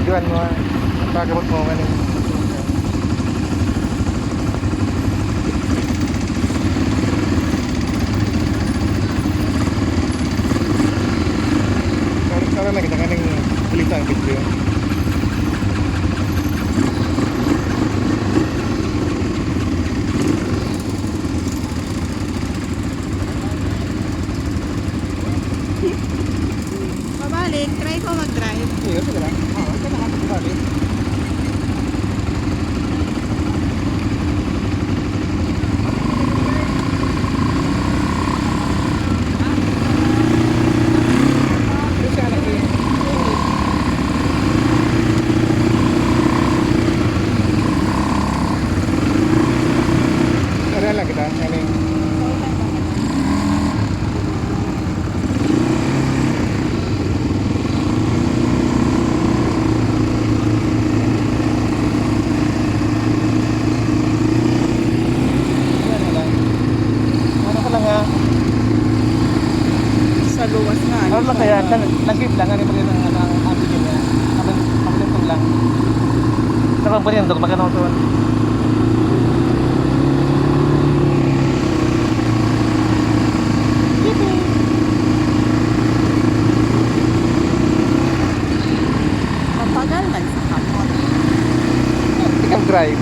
Diwan mo, pagkabot mo kanin. Sekarang lagi kita kaning pelita ang video. Pabalik, try ko mag-drive. Iya, sige lang. Ito na ako balik. Lah kita ini. Sa luwas nga. Ano lang kaya? Lagit lang. Ano ba yun ang abigin niya? Kapag lang. Kapag ba yan? Magkano ito? Mapagal man sa kamot. Ikaw drive.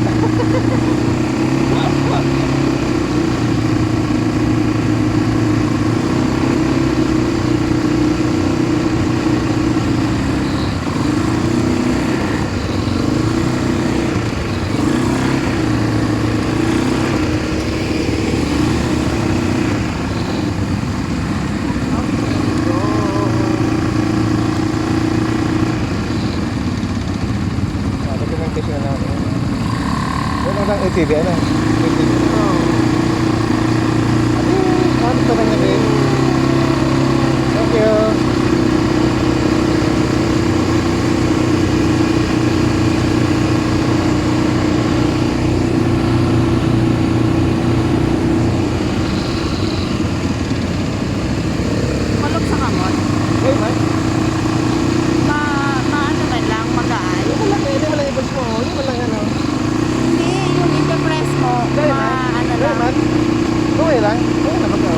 Documentation na lang. Ano lang ATV ano? ATV. Oh. Ano ito kanya din? Thank you. Malog sa kamot. Hey, man. Maano man lang, magaan. Hindi mo lang i-push mo. Hindi mo lang ano. Hindi, yung ipe-press mo, Gaya man. ano Gaya lang. man. Okay lang. Okay na mag-go.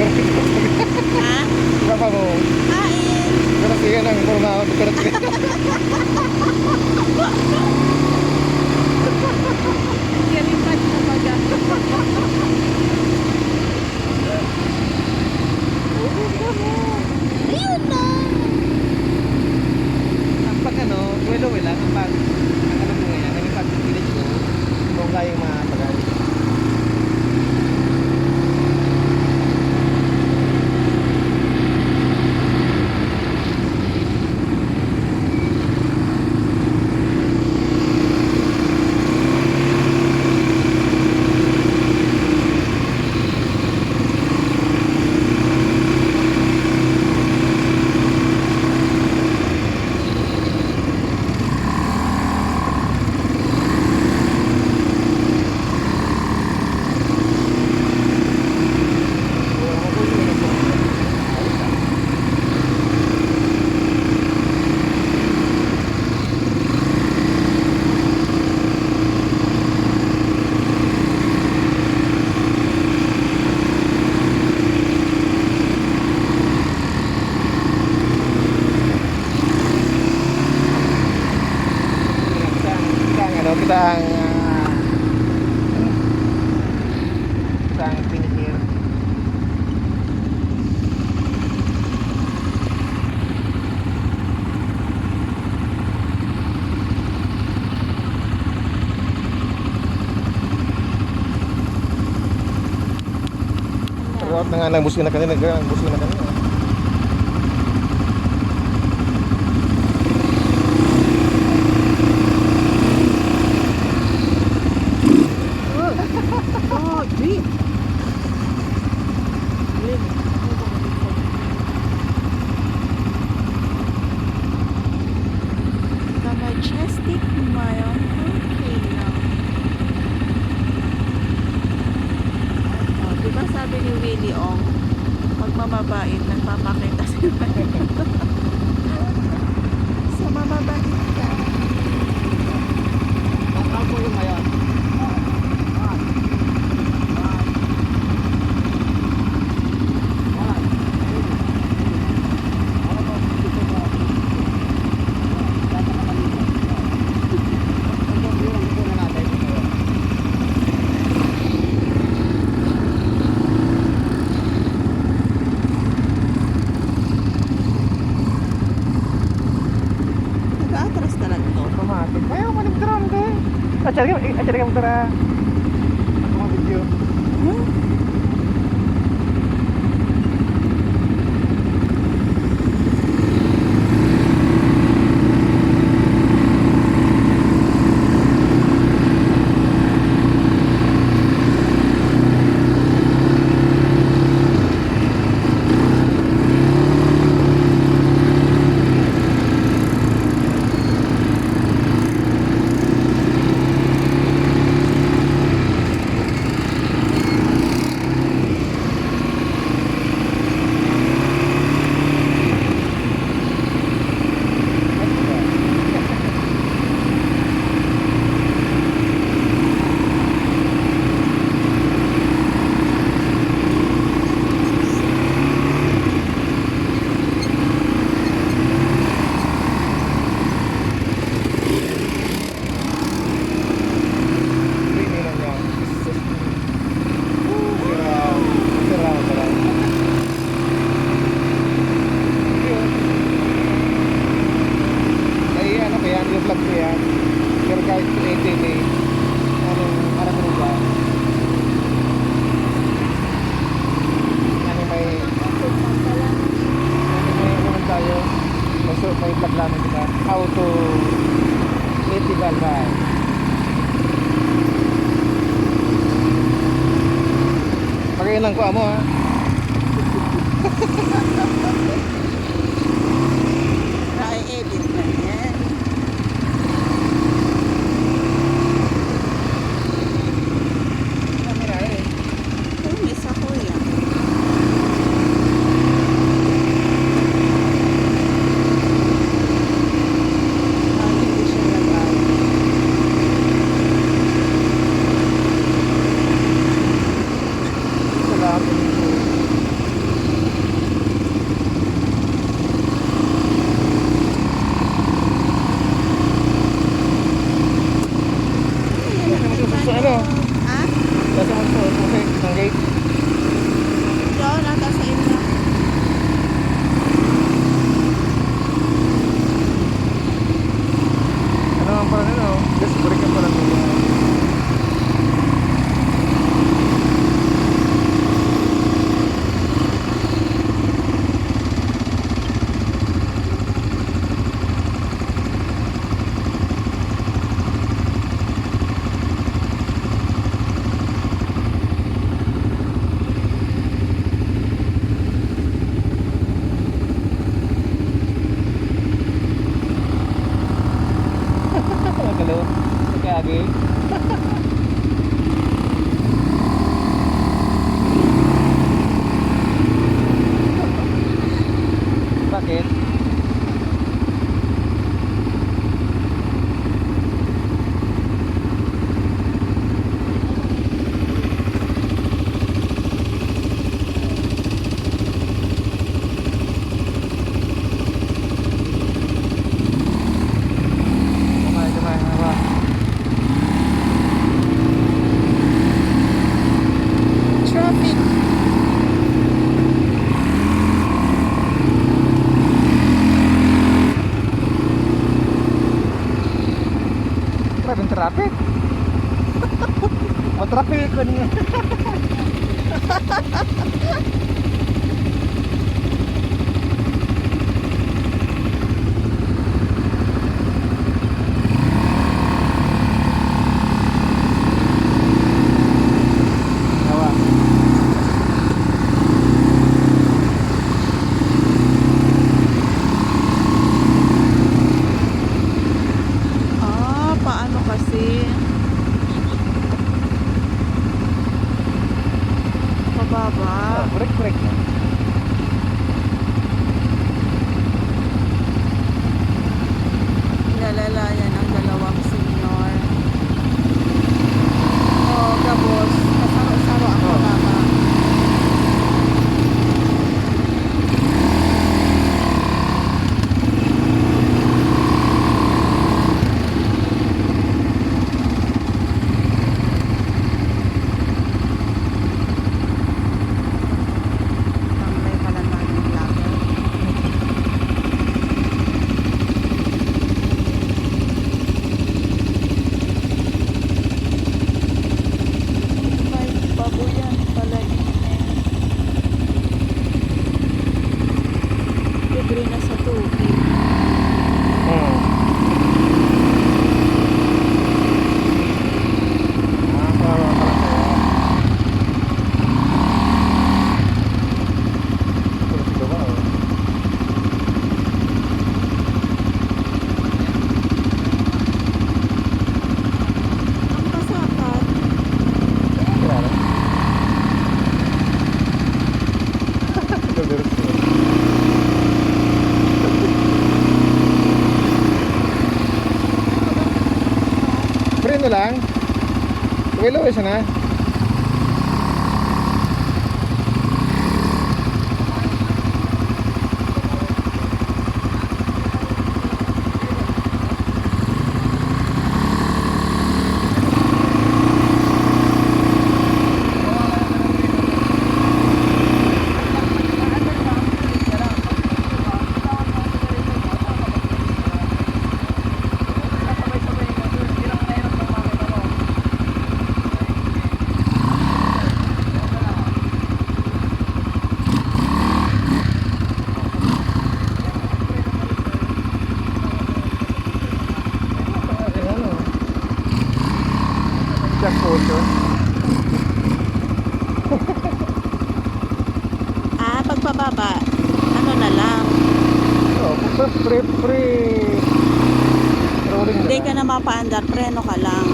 Ha? Berapa mo? Kain. Berarti yan ang forma berarti. Kalipad na baga. Ayun na. Ang pag ano, welo lang ang pag ang ano mo ngayon, ang pag-village ko, kung kayang matagal. Kita ang pinihir. Start na nga lang busina kanina. Ang busina kanina. Oh, G. The Majestic Mayon Volcano. Oh, diba sabi ni Willie Ong, pag mamabait, nagpapakita si Mayon. So, mamabait ka. Ako yung ngayon. Nag-aatras talaga to. Automatic. Ayaw ko nag-drum din. Acari ka magdara. Ako nga video. Hmm? May vlog namin kita. How to illegal buy. Pagayon lang ko amo ha. Na-edit na yan. Camera eh. Miss ako yan. Ah, hindi siya nag-aayos. Salamat. Sa ano? Ha? Nasa mo sa ng gate. Diyan, nasa sa inyo. Ano ang parang ano? Just break ka parang Hello. Kagi. Bakit? Kamay, hawa. Traffic. Grabe ang traffic. Matraffic ko niya. Tawa. Ah, paano kasi? Pababa. Break. Inalalayan ang dalawang senior. Oh, gabos. Kasaro-saro ang Oh. pababa. Tambay pala namin yung vlogger. May baboyan pala libre na sa tubig. Hmm. Kawawa pala sa'yo. Ito si Gawa, oh. Ang kasakat. Kilala. Gabirit ko. Preno lang. Tuloy-tuloy siya na. Ano? Just photo. Ah, pagpababa. Ano na lang. Oh, free rolling Hindi na ka lang. na mapaandar. Preno ka lang.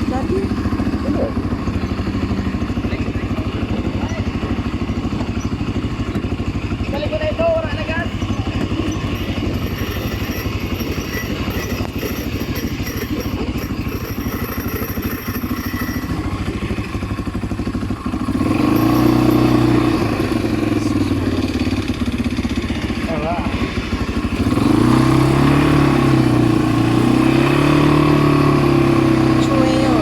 Dati, Ano? Alright. Chueo.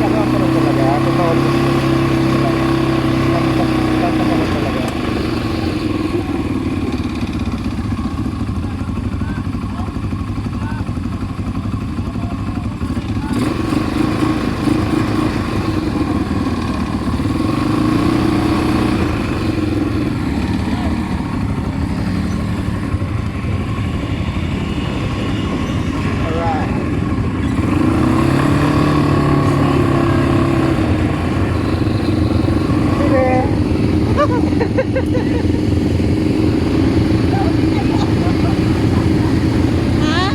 Ano ako lang talaga? Totoo gusto. Kanta ka lang talaga. Alright. Sige. Ha?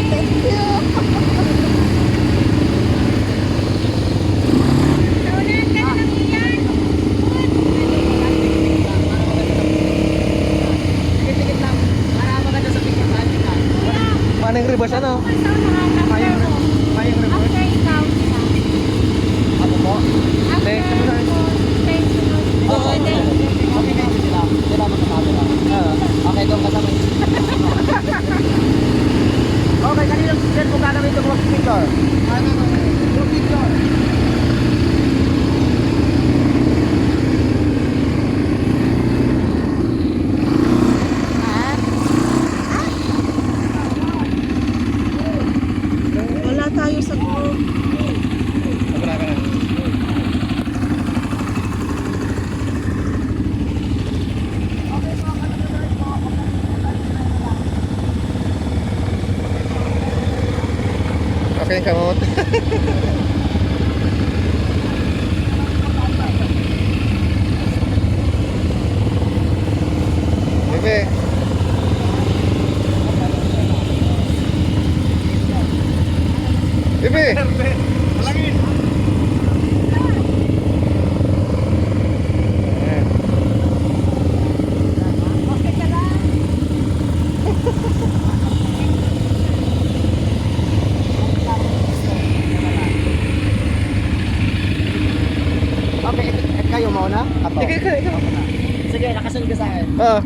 Thank you. Manang reverse ano? Mayang reverse. Ako po? Hindi, sabi na. Oo, hindi. Okay kayo sila. Sila magkasama lang. Okay, doon kasama. Okay, kanina sir kung gagawin ito mga speaker. Ano kayong kamot. Bebe. Bebe. Malangin. Okay, kayo mauna? Ako. Ikaw. Sige, nakasunod ka sa akin. Oo.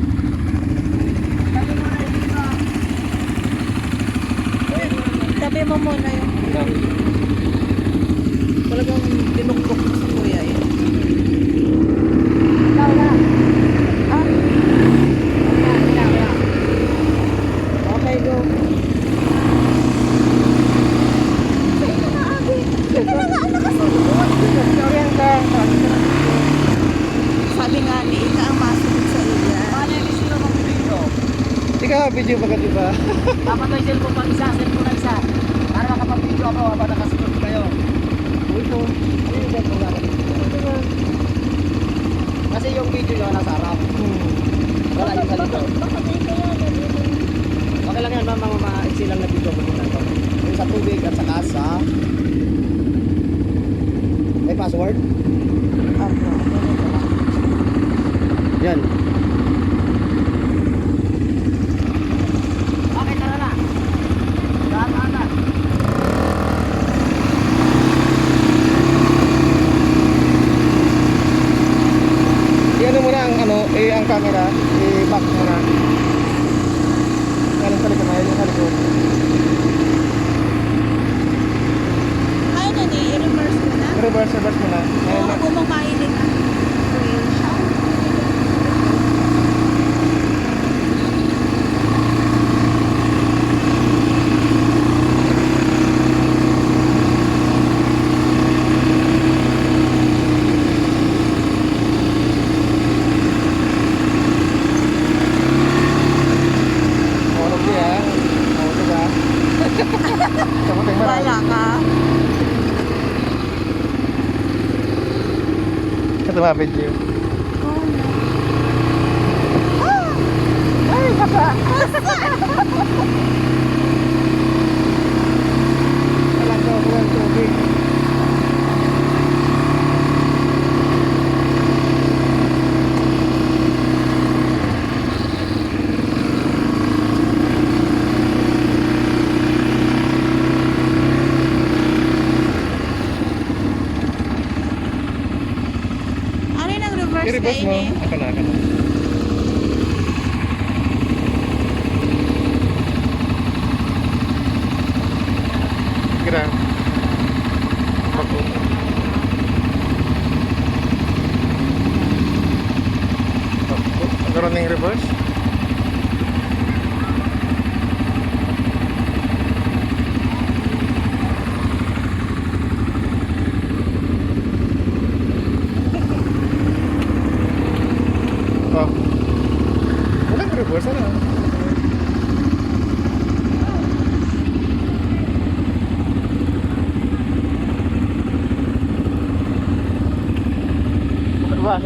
Tabi mo muna yung talagang dinukbok mo sa kuya eh. Ah, Okay, go. ito na abi. Ito na nga ang nakasunod. Sabi nga ni Ika ang masunod sa iya. Paano yung sino mong video? Ikaw, video ba ka diba? Dapat may cellphone pang isa, cellphone na isa. Para makapag-video ako habang nakasunod kayo. Ito. Yung cellphone natin. Kasi yung video nyo nasa harap. Wala yung sa likod. Okay lang yan, ma'am. Mga maiksi lang na video mo muna to. Yung sa tubig at saka sa... May password? Yan. Okay, tara na. Daan na. I-ano mo na ang ang camera, i-back mo na. Galing sa likod na yun, sa likod. Kaya na ni, i-reverse mo na. Reverse mo na. Oo, Ayun na. ako mong mahilig na. Real siya. Orok niya. Oo, diba? Kamuting marami. Wala ka. Ito mga video. Oh, no. Ay, basa! Walang sobrang tubig. Ano yung nag-reverse I-reverse kayo mo. eh? Ako na. Kira. Ako. Meron ng reverse? Oh. Walang reverse, ano? Diba?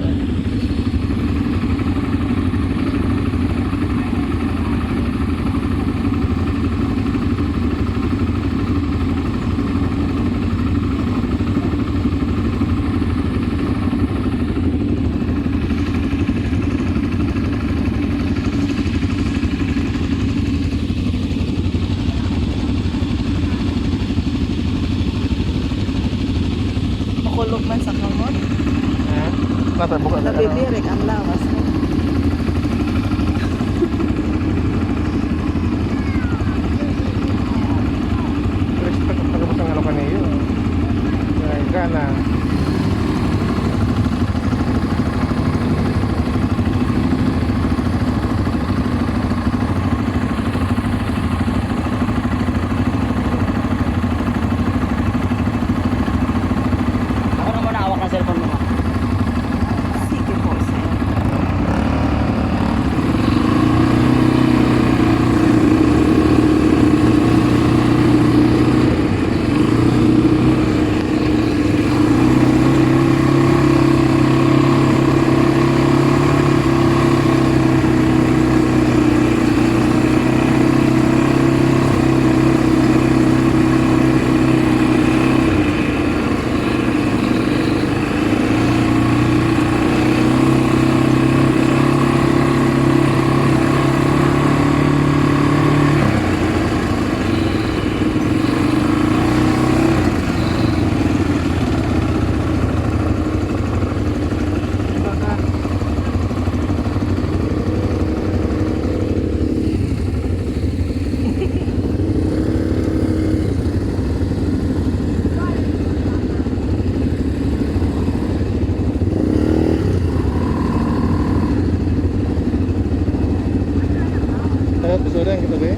Bisuran gitu be.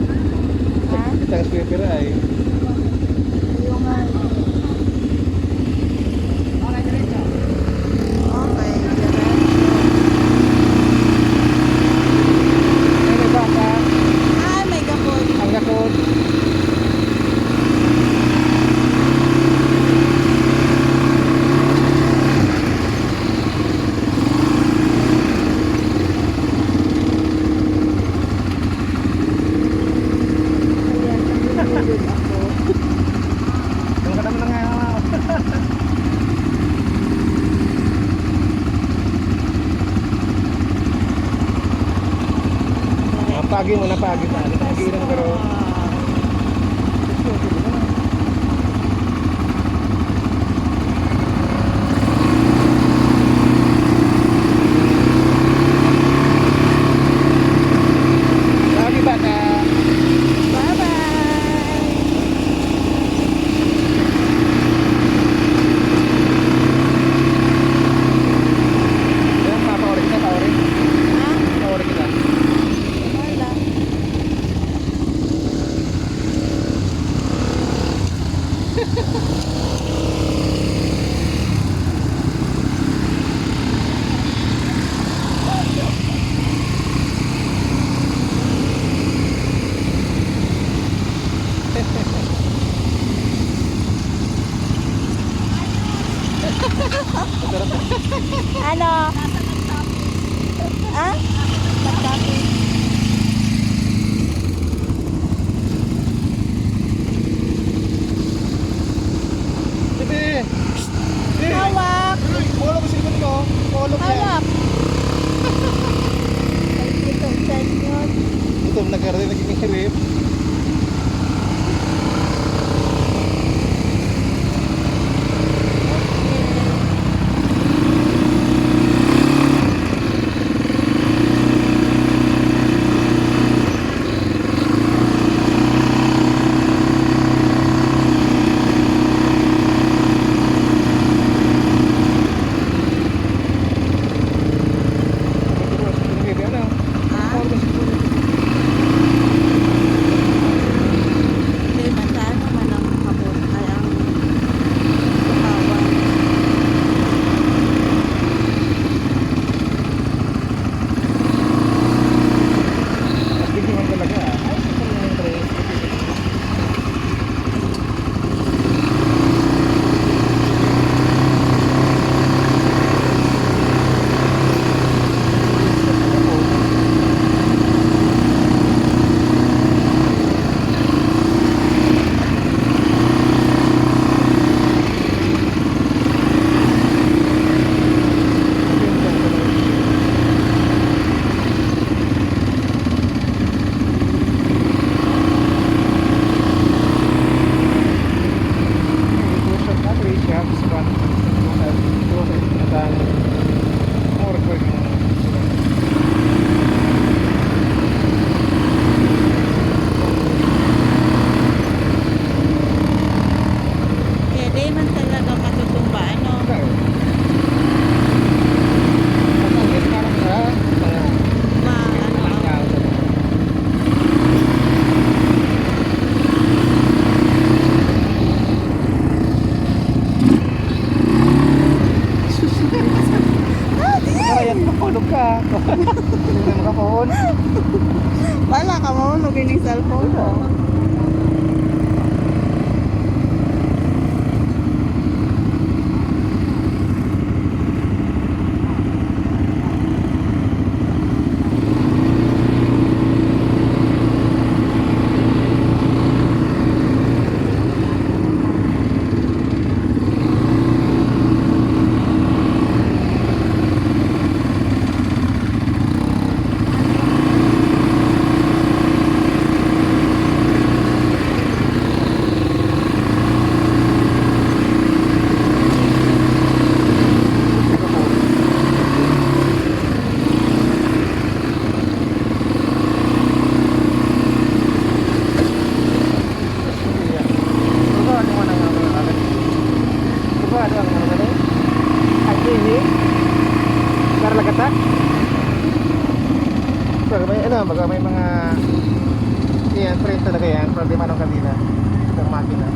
Ha? Kita ang sweeper ay. Yung nga. Okay, diretso. Okay, diretso. Ay, may baka. Ay, may gapon. Ang gakod. Ayan, nagulog ako. Ang kadam na nga. Napagi mo, napagi pa. Napagi lang pero. Lagi ba na? Bye-bye! Yan, papaorin kita, paorin. Ha? Paorin kita. Wala. Ano? Ha? Nagkape. Sige. Sige. Hawak! Polo ko silipin ko. Polo ko yan. Hawak! Ay, dito, saan yun? Ito, nagkaroon naging hirip. Ha? Hindi, magkano man ang kapon? Ay, ang kawan. Big naman talaga. Ay, ito na yung tres. Kaya di man talaga matutumba, ano? Ma, ano? Wala ka mahulog yung cellphone mo. Baga may mga Yan, friend talaga yan. Problema ng kanila. Ng makina.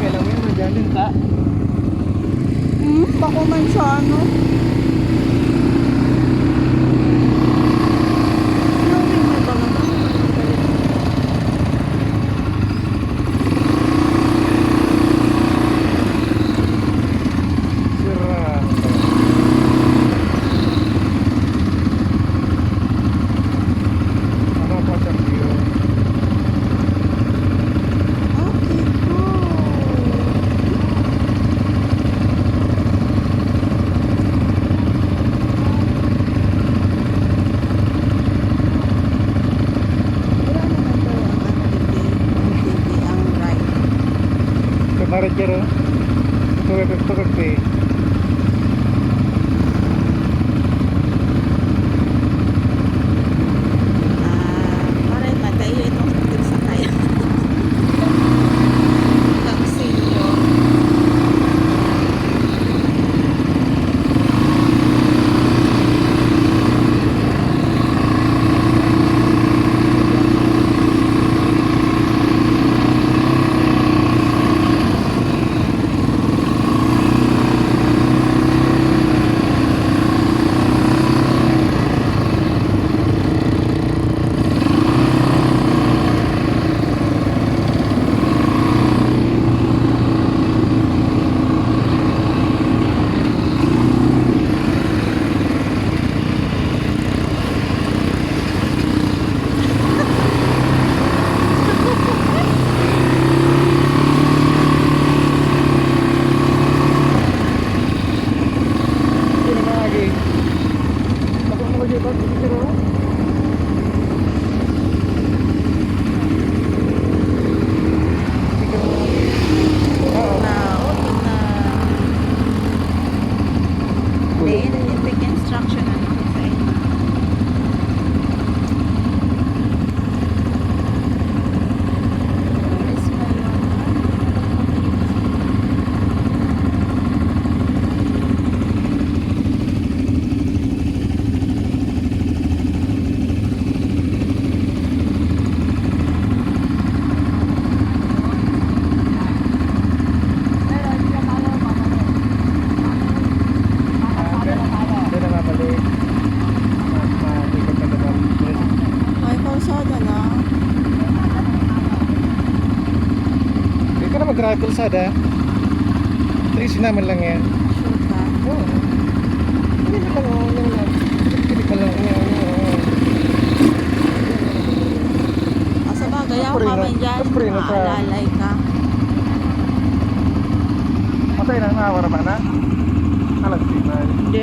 Kailan mo yun, nandiyan din ka. Bako man siya ano. Knowing na ba naman? Sira. Ano pa sa view? Okay, cool. Wala naman daw ang hindi ang right. Kemarin kira. Tukar pe. Maray matayo itong sakaya. Ang senior. Sino na lagi? Ako mo lagi ba? Sino? Na, okay na. Then, yung big instruction na naman sa inyo. Miss mo yun. Hindi na mabalik. Ikot na naman. May kalsada na. Hindi ka na mag-drive kalsada. 3 naman lang yan. Sure ka? Oo. Hindi naman lang. Hindi naman. Hindi pa lang. Sa bagay, ako Spring na- man dyan, spring na sa- maalalay ka. Matay na, nakawara ba na? Alam, signal. Hindi,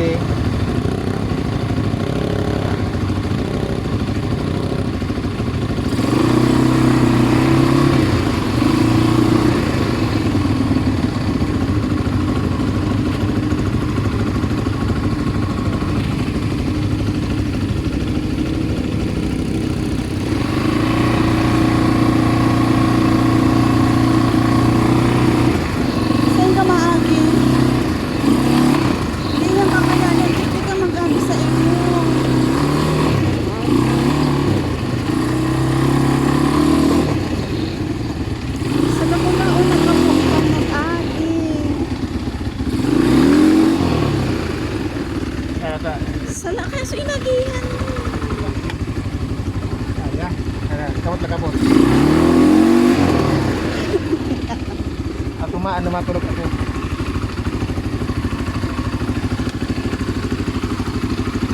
gabi. Saan ka maagi? Hindi yan kakayanin. Hindi ka mag-abi sa inyo. Sa Laguna nagkapok mag-agi. Ata. Sala kaso inagihan mo. Kaya. Kamot na kamot. At tumaan na matulog ako.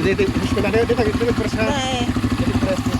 Dito, dito, dito, dito, dito, press ha. Eh, Dito, press.